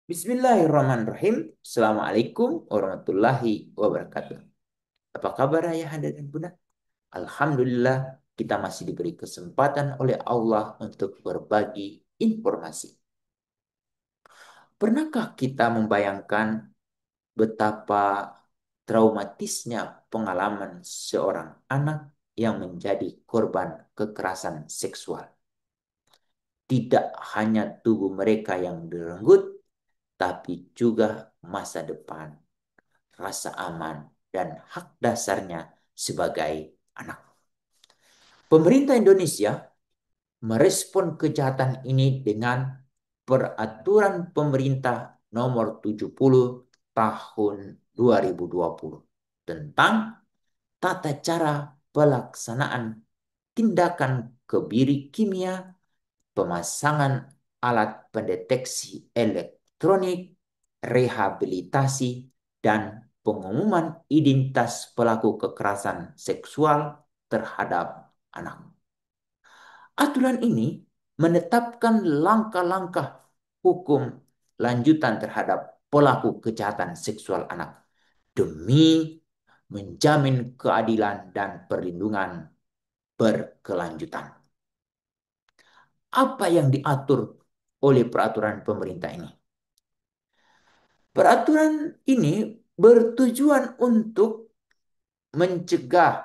Bismillahirrahmanirrahim. Assalamualaikum warahmatullahi wabarakatuh. Apa kabar ayah anda dan bunda? Alhamdulillah kita masih diberi kesempatan oleh Allah untuk berbagi informasi. Pernahkah kita membayangkan betapa traumatisnya pengalaman seorang anak yang menjadi korban kekerasan seksual? Tidak hanya tubuh mereka yang direnggut, tapi juga masa depan, rasa aman, dan hak dasarnya sebagai anak. Pemerintah Indonesia merespon kejahatan ini dengan Peraturan Pemerintah Nomor 70 Tahun 2020 tentang tata cara pelaksanaan tindakan kebiri kimia, pemasangan alat pendeteksi elektronik, rehabilitasi, dan pengumuman identitas pelaku kekerasan seksual terhadap anak. Aturan ini menetapkan langkah-langkah hukum lanjutan terhadap pelaku kejahatan seksual anak demi menjamin keadilan dan perlindungan berkelanjutan. Apa yang diatur oleh peraturan pemerintah ini? Peraturan ini bertujuan untuk mencegah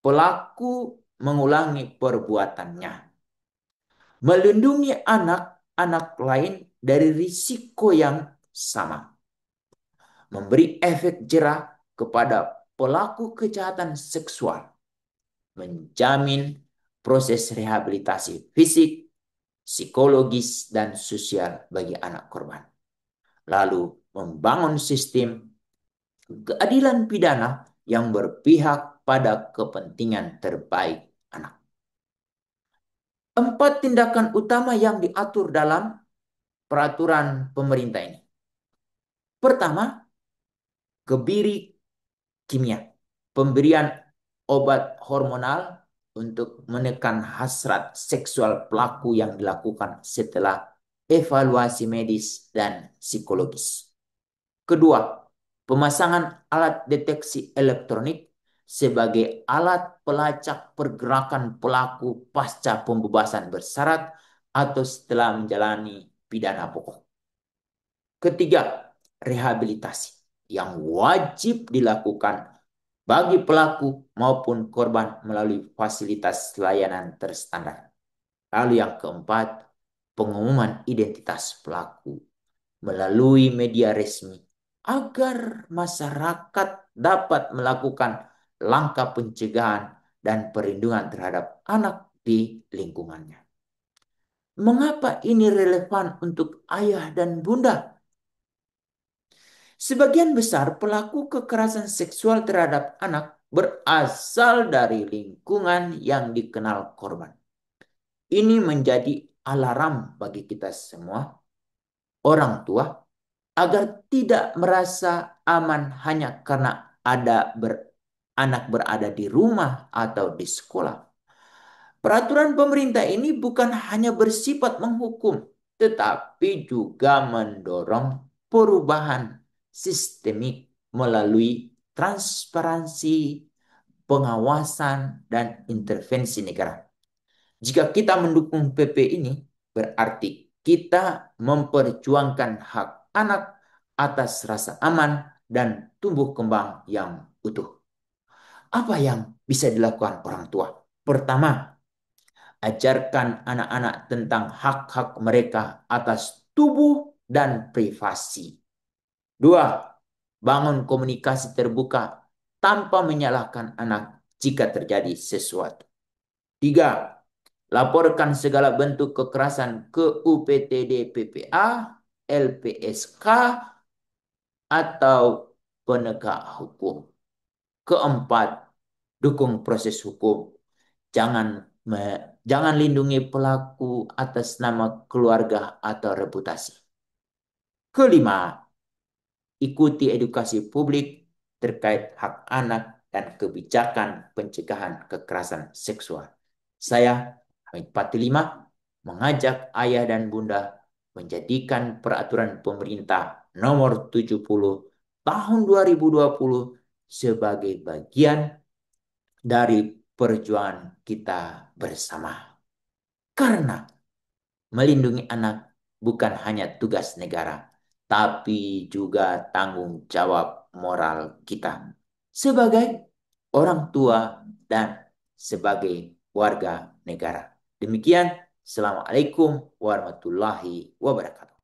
pelaku mengulangi perbuatannya, melindungi anak-anak lain dari risiko yang sama, memberi efek jerah kepada pelaku kejahatan seksual, menjamin proses rehabilitasi fisik, psikologis, dan sosial bagi anak korban, lalu membangun sistem keadilan pidana yang berpihak pada kepentingan terbaik anak. 4 tindakan utama yang diatur dalam peraturan pemerintah ini. Pertama, kebiri kimia. Pemberian obat hormonal untuk menekan hasrat seksual pelaku yang dilakukan setelah evaluasi medis dan psikologis. Kedua, pemasangan alat deteksi elektronik sebagai alat pelacak pergerakan pelaku pasca pembebasan bersyarat atau setelah menjalani pidana pokok. Ketiga, rehabilitasi yang wajib dilakukan bagi pelaku maupun korban melalui fasilitas layanan terstandar. Lalu yang keempat, pengumuman identitas pelaku melalui media resmi agar masyarakat dapat melakukan langkah pencegahan dan perlindungan terhadap anak di lingkungannya. Mengapa ini relevan untuk ayah dan bunda? Sebagian besar pelaku kekerasan seksual terhadap anak berasal dari lingkungan yang dikenal korban. Ini menjadi alarm bagi kita semua, orang tua, agar tidak merasa aman hanya karena anak berada di rumah atau di sekolah. Peraturan pemerintah ini bukan hanya bersifat menghukum, tetapi juga mendorong perubahan sistemik melalui transparansi, pengawasan, dan intervensi negara. Jika kita mendukung PP ini, berarti kita memperjuangkan hak anak atas rasa aman dan tumbuh kembang yang utuh. Apa yang bisa dilakukan orang tua? Pertama, ajarkan anak-anak tentang hak-hak mereka atas tubuh dan privasi. Dua, bangun komunikasi terbuka tanpa menyalahkan anak jika terjadi sesuatu. Tiga, laporkan segala bentuk kekerasan ke UPTD PPA, LPSK, atau penegak hukum. Keempat, dukung proses hukum. Jangan lindungi pelaku atas nama keluarga atau reputasi. Kelima, ikuti edukasi publik terkait hak anak dan kebijakan pencegahan kekerasan seksual. Saya, Hamid Patilima, mengajak ayah dan bunda menjadikan peraturan pemerintah nomor 70 tahun 2020 sebagai bagian dari perjuangan kita bersama. Karena melindungi anak bukan hanya tugas negara, tapi juga tanggung jawab moral kita sebagai orang tua dan sebagai warga negara. Demikian, Assalamualaikum warahmatullahi wabarakatuh.